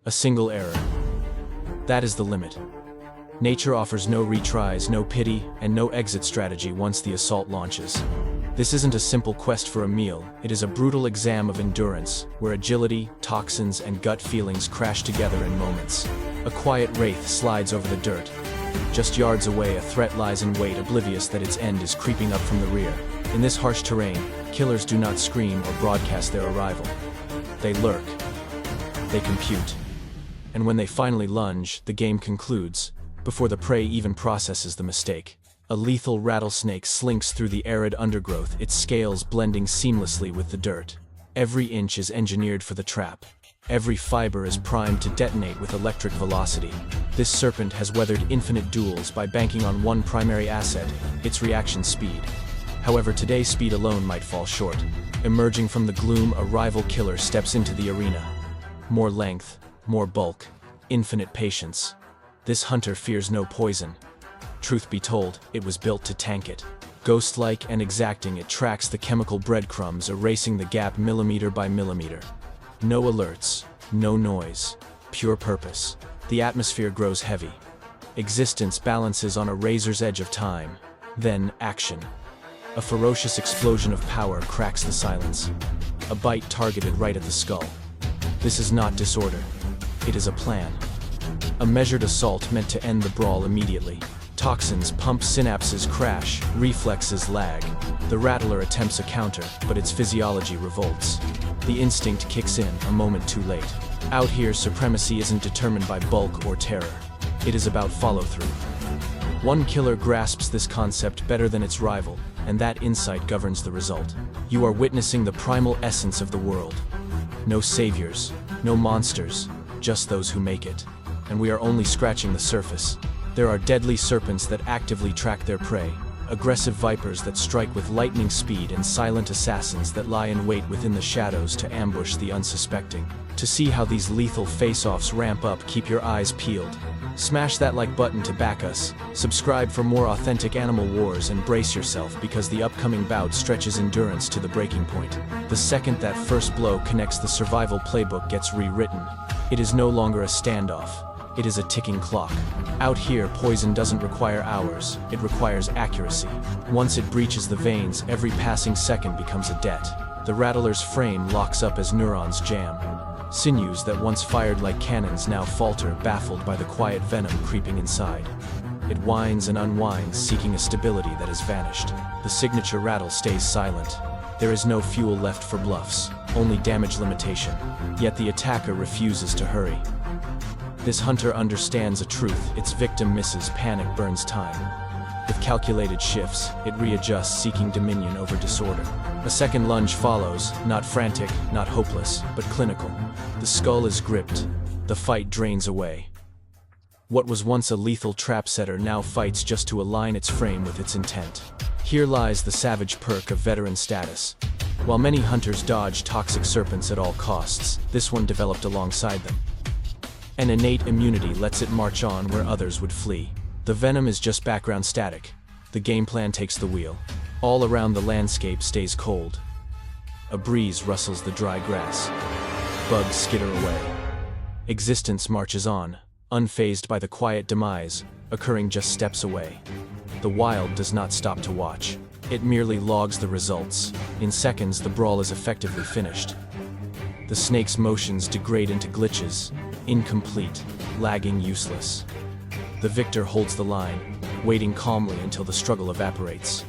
A single error. That is the limit. Nature offers no retries, no pity, and no exit strategy once the assault launches. This isn't a simple quest for a meal, it is a brutal exam of endurance, where agility, toxins, and gut feelings crash together in moments. A quiet wraith slides over the dirt. Just yards away, a threat lies in wait, oblivious that its end is creeping up from the rear. In this harsh terrain, killers do not scream or broadcast their arrival. They lurk. They compute. And when they finally lunge, the game concludes, before the prey even processes the mistake. A lethal rattlesnake slinks through the arid undergrowth, its scales blending seamlessly with the dirt. Every inch is engineered for the trap. Every fiber is primed to detonate with electric velocity. This serpent has weathered infinite duels by banking on one primary asset, its reaction speed. However, today's speed alone might fall short. Emerging from the gloom, a rival killer steps into the arena. More length, more bulk, infinite patience. This hunter fears no poison. Truth be told, it was built to tank it. Ghost-like and exacting, it tracks the chemical breadcrumbs, erasing the gap millimeter by millimeter. No alerts, no noise, pure purpose. The atmosphere grows heavy. Existence balances on a razor's edge of time. Then, action. A ferocious explosion of power cracks the silence. A bite targeted right at the skull. This is not disorder. It is a plan. A measured assault meant to end the brawl immediately. Toxins pump, synapses crash, reflexes lag. The rattler attempts a counter, but its physiology revolts. The instinct kicks in a moment too late. Out here, supremacy isn't determined by bulk or terror. It is about follow-through. One killer grasps this concept better than its rival, and that insight governs the result. You are witnessing the primal essence of the world. No saviors, no monsters, just those who make it. And we are only scratching the surface. There are deadly serpents that actively track their prey, aggressive vipers that strike with lightning speed, and silent assassins that lie in wait within the shadows to ambush the unsuspecting. To see how these lethal face-offs ramp up, keep your eyes peeled. Smash that like button to back us, subscribe for more authentic animal wars, and brace yourself because the upcoming bout stretches endurance to the breaking point. The second that first blow connects, the survival playbook gets rewritten. It is no longer a standoff. It is a ticking clock. Out here, poison doesn't require hours, it requires accuracy. Once it breaches the veins, every passing second becomes a debt. The rattler's frame locks up as neurons jam. Sinews that once fired like cannons now falter, baffled by the quiet venom creeping inside. It winds and unwinds, seeking a stability that has vanished. The signature rattle stays silent. There is no fuel left for bluffs, only damage limitation. Yet the attacker refuses to hurry. This hunter understands a truth: its victim misses, panic burns time. With calculated shifts, it readjusts, seeking dominion over disorder. A second lunge follows, not frantic, not hopeless, but clinical. The skull is gripped. The fight drains away. What was once a lethal trap setter now fights just to align its frame with its intent. Here lies the savage perk of veteran status. While many hunters dodge toxic serpents at all costs, this one developed alongside them. An innate immunity lets it march on where others would flee. The venom is just background static. The game plan takes the wheel. All around, the landscape stays cold. A breeze rustles the dry grass. Bugs skitter away. Existence marches on, unfazed by the quiet demise, occurring just steps away. The wild does not stop to watch. It merely logs the results. In seconds, the brawl is effectively finished. The snake's motions degrade into glitches, incomplete, lagging, useless. The victor holds the line, waiting calmly until the struggle evaporates.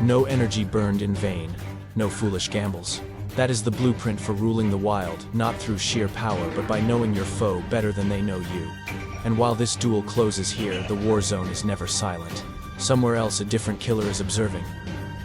No energy burned in vain, no foolish gambles. That is the blueprint for ruling the wild, not through sheer power but by knowing your foe better than they know you. And while this duel closes here, the war zone is never silent. Somewhere else, a different killer is observing.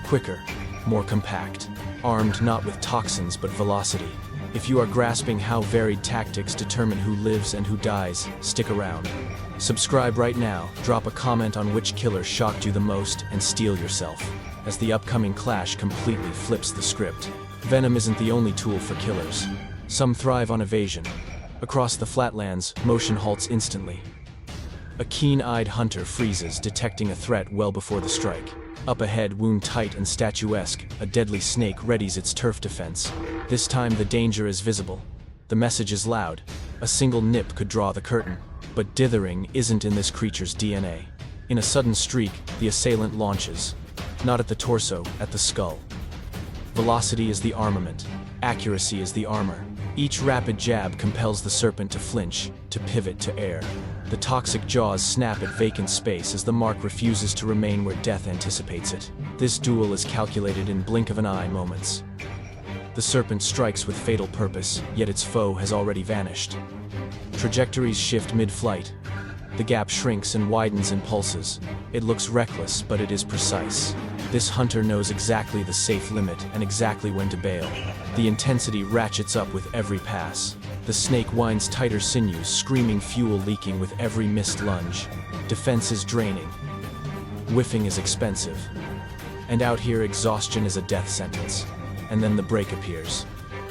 Quicker, more compact, armed not with toxins but velocity. If you are grasping how varied tactics determine who lives and who dies, stick around. Subscribe right now, drop a comment on which killer shocked you the most, and steel yourself, as the upcoming clash completely flips the script. Venom isn't the only tool for killers. Some thrive on evasion. Across the flatlands, motion halts instantly. A keen-eyed hunter freezes, detecting a threat well before the strike. Up ahead, wound tight and statuesque, a deadly snake readies its turf defense. This time the danger is visible. The message is loud. A single nip could draw the curtain, but dithering isn't in this creature's DNA. In a sudden streak, the assailant launches. Not at the torso, at the skull. Velocity is the armament. Accuracy is the armor. Each rapid jab compels the serpent to flinch, to pivot to air. The toxic jaws snap at vacant space as the mark refuses to remain where death anticipates it. This duel is calculated in blink of an eye moments. The serpent strikes with fatal purpose, yet its foe has already vanished. Trajectories shift mid-flight. The gap shrinks and widens in pulses. It looks reckless, but it is precise. This hunter knows exactly the safe limit and exactly when to bail. The intensity ratchets up with every pass. The snake winds tighter sinews, screaming fuel leaking with every missed lunge. Defense is draining. Whiffing is expensive. And out here, exhaustion is a death sentence. And then the break appears.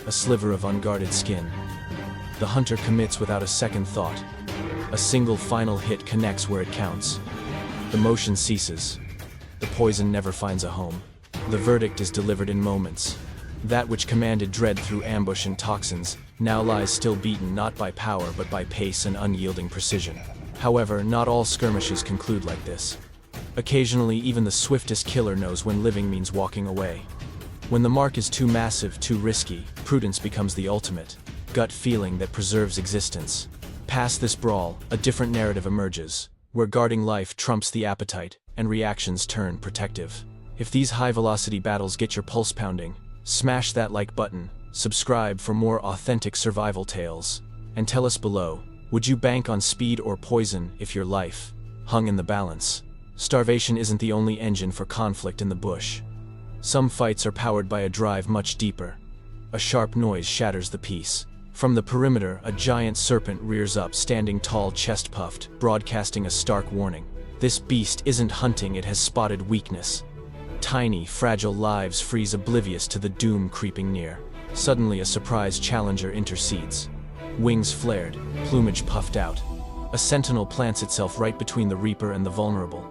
A sliver of unguarded skin. The hunter commits without a second thought. A single final hit connects where it counts. The motion ceases. The poison never finds a home. The verdict is delivered in moments. That which commanded dread through ambush and toxins now lies still beaten not by power but by pace and unyielding precision. However, not all skirmishes conclude like this. Occasionally, even the swiftest killer knows when living means walking away. When the mark is too massive, too risky, prudence becomes the ultimate gut feeling that preserves existence. Past this brawl, a different narrative emerges, where guarding life trumps the appetite, and reactions turn protective. If these high-velocity battles get your pulse pounding, smash that like button, subscribe for more authentic survival tales, and tell us below, would you bank on speed or poison if your life hung in the balance? Starvation isn't the only engine for conflict in the bush. Some fights are powered by a drive much deeper. A sharp noise shatters the peace. From the perimeter, a giant serpent rears up, standing tall, chest-puffed, broadcasting a stark warning. This beast isn't hunting, it has spotted weakness. Tiny, fragile lives freeze oblivious to the doom creeping near. Suddenly, a surprise challenger intercedes. Wings flared, plumage puffed out. A sentinel plants itself right between the reaper and the vulnerable.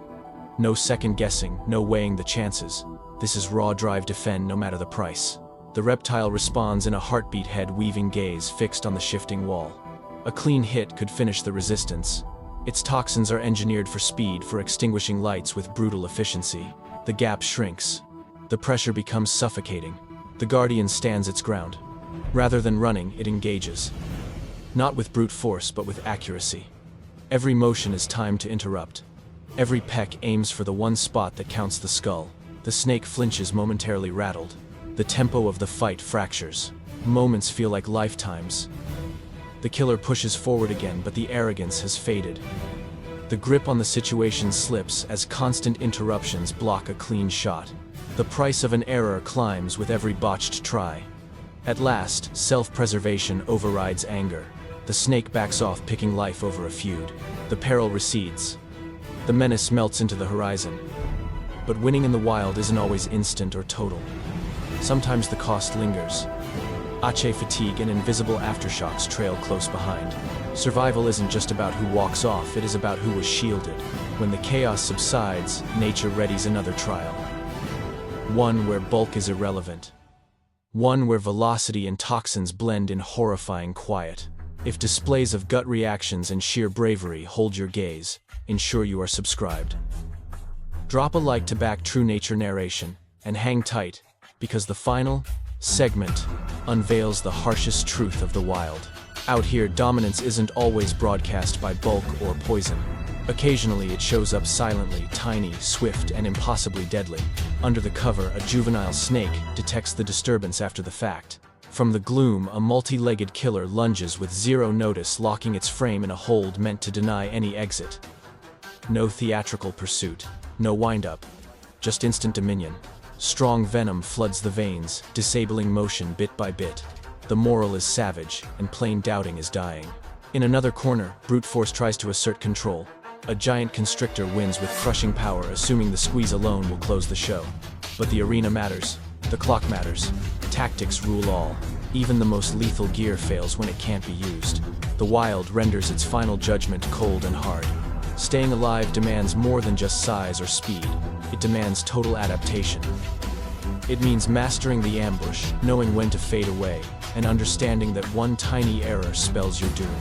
No second guessing, no weighing the chances. This is raw drive, defend no matter the price. The reptile responds in a heartbeat, head-weaving gaze fixed on the shifting wall. A clean hit could finish the resistance. Its toxins are engineered for speed, for extinguishing lights with brutal efficiency. The gap shrinks. The pressure becomes suffocating. The guardian stands its ground. Rather than running, it engages. Not with brute force, but with accuracy. Every motion is timed to interrupt. Every peck aims for the one spot that counts the skull. The snake flinches, momentarily rattled. The tempo of the fight fractures. Moments feel like lifetimes. The killer pushes forward again, but the arrogance has faded. The grip on the situation slips as constant interruptions block a clean shot. The price of an error climbs with every botched try. At last, self-preservation overrides anger. The snake backs off, picking life over a feud. The peril recedes. The menace melts into the horizon. But winning in the wild isn't always instant or total. Sometimes the cost lingers. Ache fatigue and invisible aftershocks trail close behind. Survival isn't just about who walks off, it is about who was shielded. When the chaos subsides, nature readies another trial. One where bulk is irrelevant. One where velocity and toxins blend in horrifying quiet. If displays of gut reactions and sheer bravery hold your gaze, ensure you are subscribed. Drop a like to back true nature narration, and hang tight, because the final segment unveils the harshest truth of the wild. Out here, dominance isn't always broadcast by bulk or poison. Occasionally it shows up silently, tiny, swift, and impossibly deadly. Under the cover, a juvenile snake detects the disturbance after the fact. From the gloom, a multi-legged killer lunges with zero notice, locking its frame in a hold meant to deny any exit. No theatrical pursuit, no wind-up, just instant dominion. Strong venom floods the veins, disabling motion bit by bit. The moral is savage, and plain doubting is dying. In another corner, brute force tries to assert control. A giant constrictor wins with crushing power, assuming the squeeze alone will close the show. But the arena matters. The clock matters. Tactics rule all. Even the most lethal gear fails when it can't be used. The wild renders its final judgment cold and hard. Staying alive demands more than just size or speed. It demands total adaptation. It means mastering the ambush, knowing when to fade away, and understanding that one tiny error spells your doom.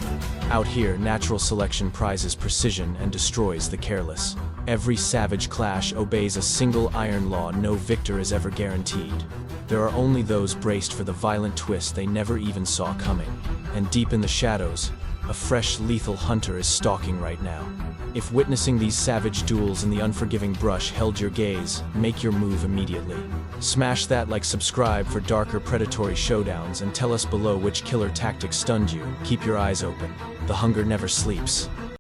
Out here, natural selection prizes precision and destroys the careless. Every savage clash obeys a single iron law: no victor is ever guaranteed. There are only those braced for the violent twist they never even saw coming. And deep in the shadows, a fresh, lethal hunter is stalking right now. If witnessing these savage duels in the unforgiving brush held your gaze, make your move immediately. Smash that like, subscribe for darker predatory showdowns, and tell us below which killer tactic stunned you. Keep your eyes open. The hunger never sleeps.